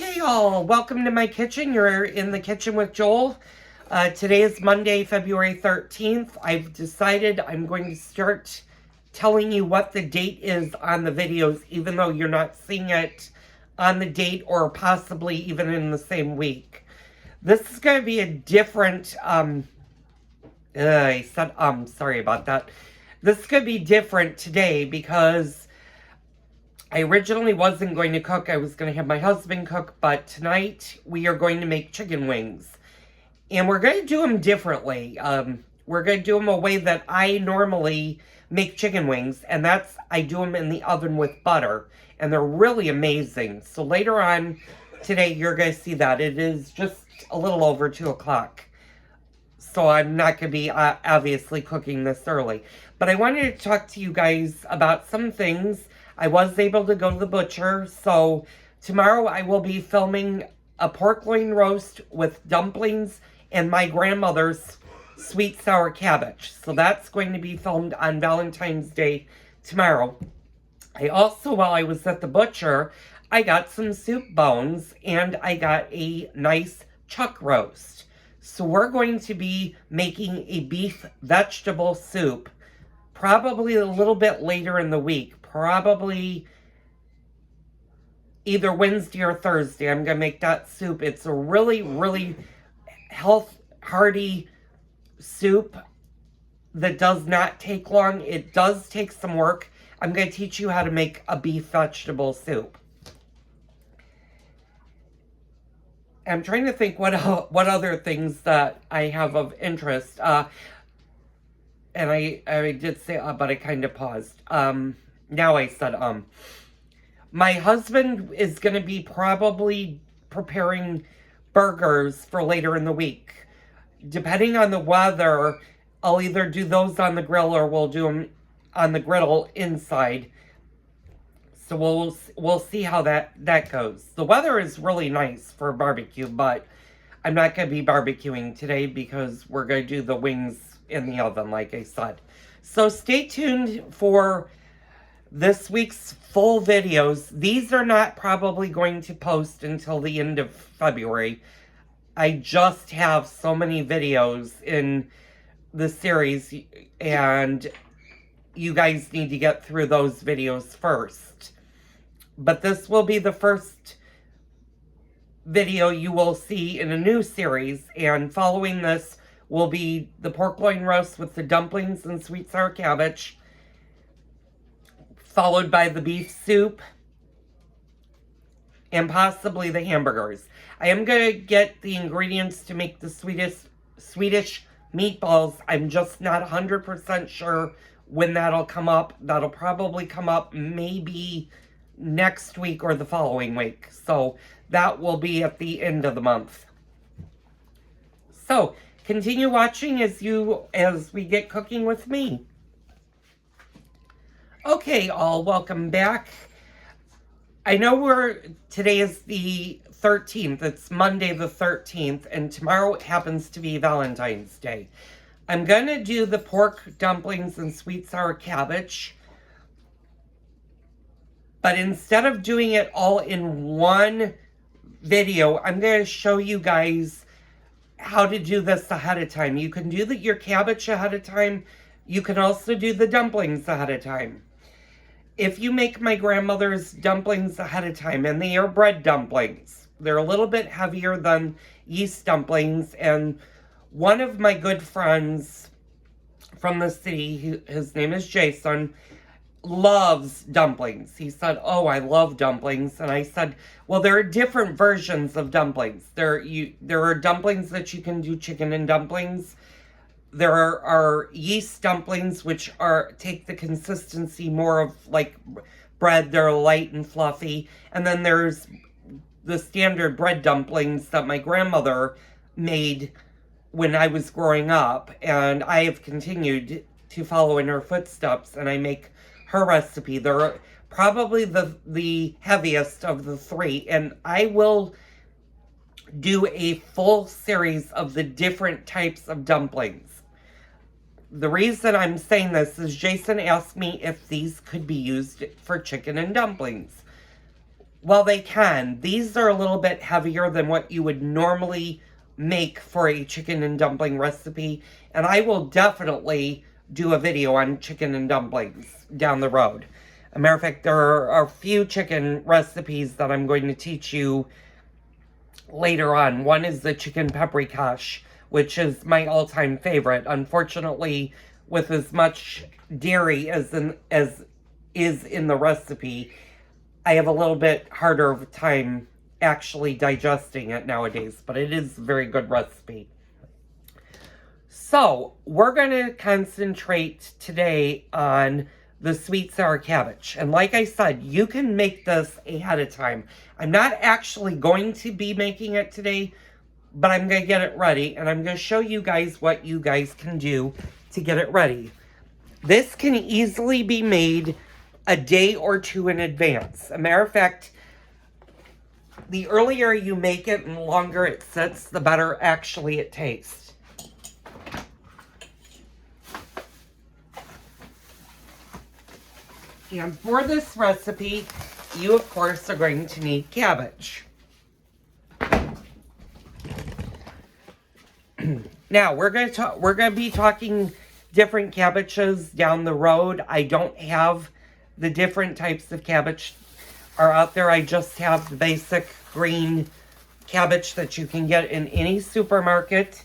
Hey y'all, welcome to my kitchen. You're in the kitchen with Joel. Today is Monday, February 13th. I've decided I'm going to start telling you what the date is on the videos, even though you're not seeing it on the date or possibly even in the same week. This is going to be a different, sorry about that. This is going to be different today because I originally wasn't going to cook. I was going to have my husband cook, but tonight we are going to make chicken wings. And we're going to do them differently. We're going to do them a way that I normally make chicken wings, and that's I do them in the oven with butter. And they're really amazing. So later on today, you're going to see that. It is just a little over 2 o'clock. So I'm not going to be obviously cooking this early. But I wanted to talk to you guys about some things. I was able to go to the butcher, so tomorrow I will be filming a pork loin roast with dumplings and my grandmother's sweet sour cabbage. So that's going to be filmed on Valentine's Day tomorrow. I also, while I was at the butcher, I got some soup bones and I got a nice chuck roast. So we're going to be making a beef vegetable soup probably a little bit later in the week. Probably either Wednesday or Thursday. I'm going to make that soup. It's a really, really hearty soup that does not take long. It does take some work. I'm going to teach you how to make a beef vegetable soup. I'm trying to think what other things that I have of interest. And I did say, but I kind of paused. Now I said, my husband is going to be probably preparing burgers for later in the week. Depending on the weather, I'll either do those on the grill or we'll do them on the griddle inside. So we'll see how that goes. The weather is really nice for barbecue, but I'm not going to be barbecuing today because we're going to do the wings in the oven, like I said. So stay tuned for this week's full videos. These are not probably going to post until the end of February. I just have so many videos in the series, and you guys need to get through those videos first. But this will be the first video you will see in a new series, and following this will be the pork loin roast with the dumplings and sweet sour cabbage, followed by the beef soup, and possibly the hamburgers. I am going to get the ingredients to make the Swedish meatballs. I'm just not 100% sure when that'll come up. That'll probably come up maybe next week or the following week. So that will be at the end of the month. So continue watching as we get cooking with me. Okay, all, welcome back. I know today is the 13th. It's Monday the 13th, and tomorrow happens to be Valentine's Day. I'm going to do the pork dumplings and sweet sour cabbage. But instead of doing it all in one video, I'm going to show you guys how to do this ahead of time. You can do your cabbage ahead of time. You can also do the dumplings ahead of time. If you make my grandmother's dumplings ahead of time, and they are bread dumplings, they're a little bit heavier than yeast dumplings, and one of my good friends from the city, his name is Jason, loves dumplings. He said, "Oh, I love dumplings." And I said, well, there are different versions of dumplings. There are dumplings that you can do chicken and dumplings. There are yeast dumplings, which take the consistency more of like bread. They're light and fluffy. And then there's the standard bread dumplings that my grandmother made when I was growing up. And I have continued to follow in her footsteps, and I make her recipe. They're probably the heaviest of the three. And I will do a full series of the different types of dumplings. The reason I'm saying this is Jason asked me if these could be used for chicken and dumplings. Well, they can. These are a little bit heavier than what you would normally make for a chicken and dumpling recipe. And I will definitely do a video on chicken and dumplings down the road. As a matter of fact, there are a few chicken recipes that I'm going to teach you later on. One is the chicken paprikash, which is my all-time favorite. Unfortunately, with as much dairy as is in the recipe, I have a little bit harder of a time actually digesting it nowadays, but it is a very good recipe. So, we're going to concentrate today on the sweet sour cabbage. And like I said, you can make this ahead of time. I'm not actually going to be making it today, but I'm going to get it ready, and I'm going to show you guys what you guys can do to get it ready. This can easily be made a day or two in advance. As a matter of fact, the earlier you make it and the longer it sits, the better actually it tastes. And for this recipe, you of course are going to need cabbage. Now, we're going to be talking different cabbages down the road. I don't have the different types of cabbage are out there. I just have the basic green cabbage that you can get in any supermarket.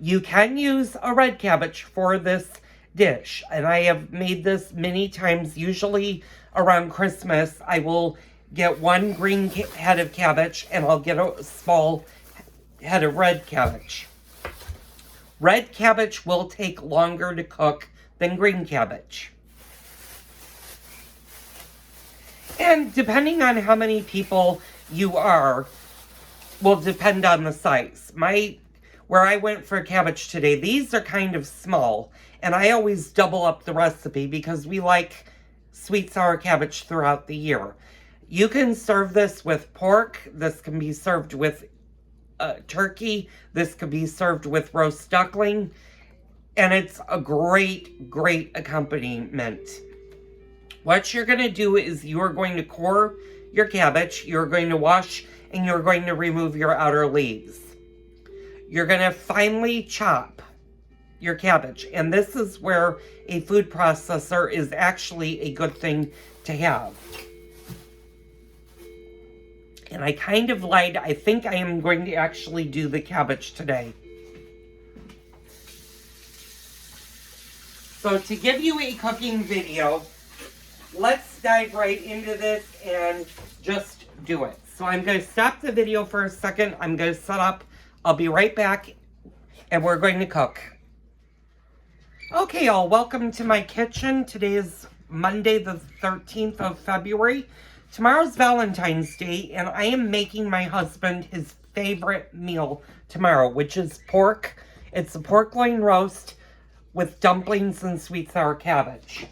You can use a red cabbage for this dish, and I have made this many times. Usually around Christmas, I will get one green head of cabbage and I'll get a small head of red cabbage. Red cabbage will take longer to cook than green cabbage. And depending on how many people you are, will depend on the size. Where I went for cabbage today, these are kind of small, and I always double up the recipe because we like sweet sour cabbage throughout the year. You can serve this with pork. This can be served with turkey. This could be served with roast duckling, and it's a great, great accompaniment. What you're going to do is you're going to core your cabbage, you're going to wash, and you're going to remove your outer leaves. You're going to finely chop your cabbage, and this is where a food processor is actually a good thing to have. And I kind of lied. I think I am going to actually do the cabbage today. So to give you a cooking video, let's dive right into this and just do it. So I'm going to stop the video for a second. I'm going to set up. I'll be right back, and we're going to cook. Okay, all, welcome to my kitchen. Today is Monday, the 13th of February. Tomorrow's Valentine's Day, and I am making my husband his favorite meal tomorrow, which is pork. It's a pork loin roast with dumplings and sweet sour cabbage.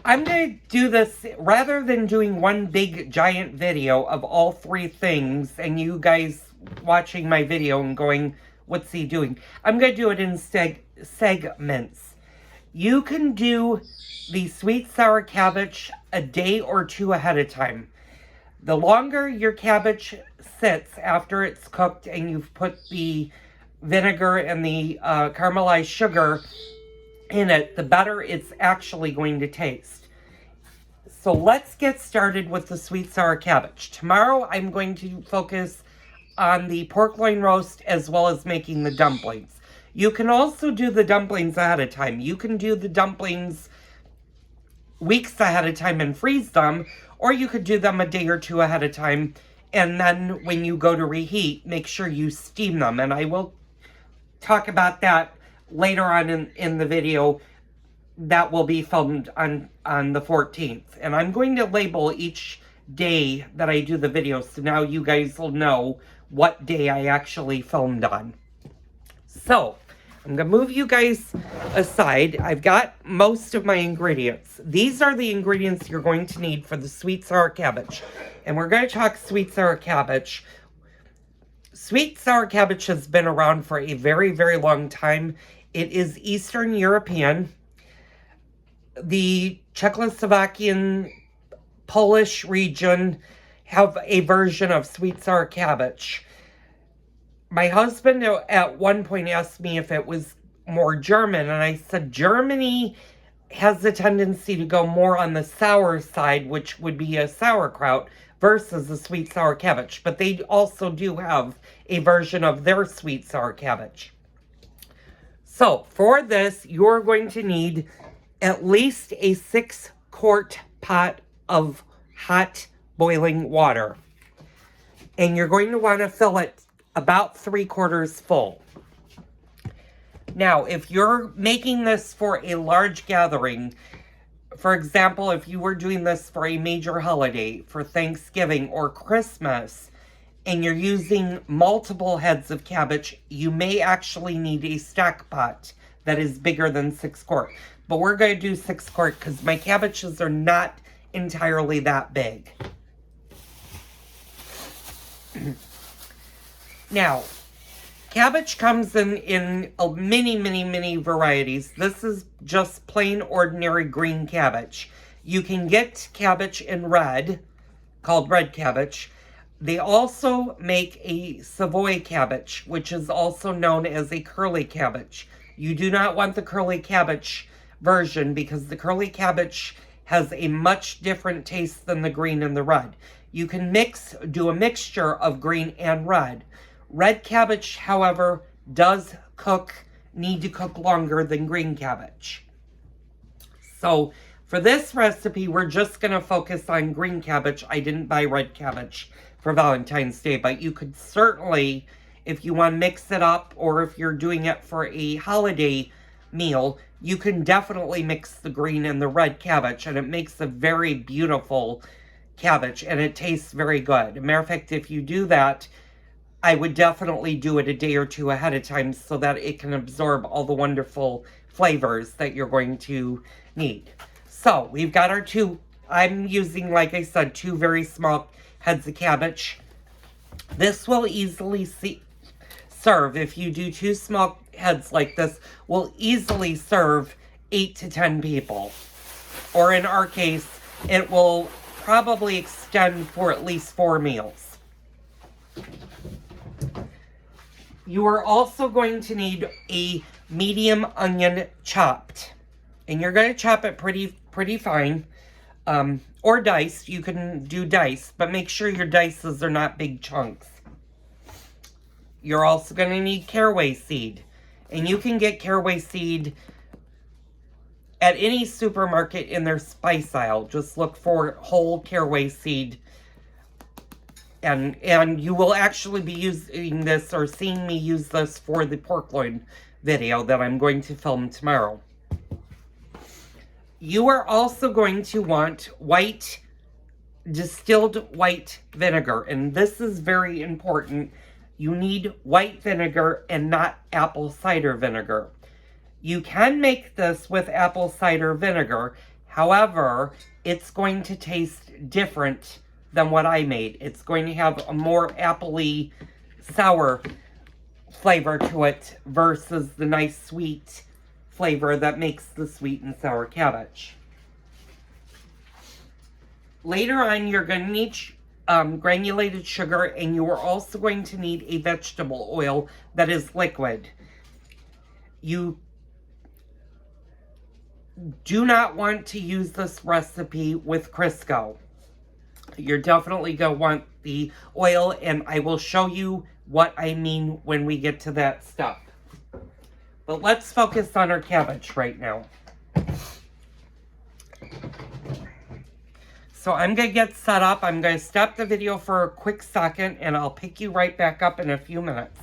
I'm going to do this, rather than doing one big giant video of all three things, and you guys watching my video and going, what's he doing? I'm going to do it in segments. You can do the sweet sour cabbage a day or two ahead of time. The longer your cabbage sits after it's cooked and you've put the vinegar and the caramelized sugar in it, the better it's actually going to taste. So let's get started with the sweet sour cabbage. Tomorrow I'm going to focus on the pork loin roast as well as making the dumplings. You can also do the dumplings ahead of time. You can do the dumplings weeks ahead of time and freeze them, or you could do them a day or two ahead of time, and then when you go to reheat, make sure you steam them. And I will talk about that later on in the video that will be filmed on the 14th. And I'm going to label each day that I do the video, so now you guys will know what day I actually filmed on. So, I'm going to move you guys aside. I've got most of my ingredients. These are the ingredients you're going to need for the sweet sour cabbage. And we're going to talk sweet sour cabbage. Sweet sour cabbage has been around for a very, very long time. It is Eastern European. The Czechoslovakian Polish region have a version of sweet sour cabbage. My husband at one point asked me if it was more German, and I said Germany has a tendency to go more on the sour side, which would be a sauerkraut, versus the sweet sour cabbage. But they also do have a version of their sweet sour cabbage. So for this, you're going to need at least a 6-quart pot of hot boiling water. And you're going to want to fill it about 3/4 full. Now, if you're making this for a large gathering, for example, if you were doing this for a major holiday, for Thanksgiving or Christmas, and you're using multiple heads of cabbage, you may actually need a stack pot that is bigger than 6-quart. But we're going to do 6-quart because my cabbages are not entirely that big. Now, cabbage comes in many varieties. This is just plain ordinary green cabbage. You can get cabbage in red, called red cabbage. They also make a Savoy cabbage, which is also known as a curly cabbage. You do not want the curly cabbage version because the curly cabbage has a much different taste than the green and the red. You can do a mixture of green and red. Red cabbage, however, does need to cook longer than green cabbage. So for this recipe, we're just going to focus on green cabbage. I didn't buy red cabbage for Valentine's Day, but you could certainly, if you want to mix it up, or if you're doing it for a holiday meal, you can definitely mix the green and the red cabbage, and it makes a very beautiful cabbage, and it tastes very good. As a matter of fact, if you do that, I would definitely do it a day or two ahead of time so that it can absorb all the wonderful flavors that you're going to need. So we've got our I'm using, like I said, 2 very small heads of cabbage. This will easily serve, if you do 2 small heads like this, will easily serve 8 to 10 people. Or in our case, it will probably extend for at least 4 meals. You are also going to need a medium onion chopped. And you're going to chop it pretty fine. Or diced. You can do diced, but make sure your dices are not big chunks. You're also going to need caraway seed. And you can get caraway seed at any supermarket in their spice aisle. Just look for whole caraway seed. And you will actually be using this or seeing me use this for the pork loin video that I'm going to film tomorrow. You are also going to want distilled white vinegar. And this is very important. You need white vinegar and not apple cider vinegar. You can make this with apple cider vinegar. However, it's going to taste different than what I made. It's going to have a more appley, sour flavor to it versus the nice sweet flavor that makes the sweet and sour cabbage. Later on, you're going to need granulated sugar, and you are also going to need a vegetable oil that is liquid. You do not want to use this recipe with Crisco. You're definitely going to want the oil, and I will show you what I mean when we get to that stuff. But let's focus on our cabbage right now. So I'm going to get set up. I'm going to stop the video for a quick second, and I'll pick you right back up in a few minutes.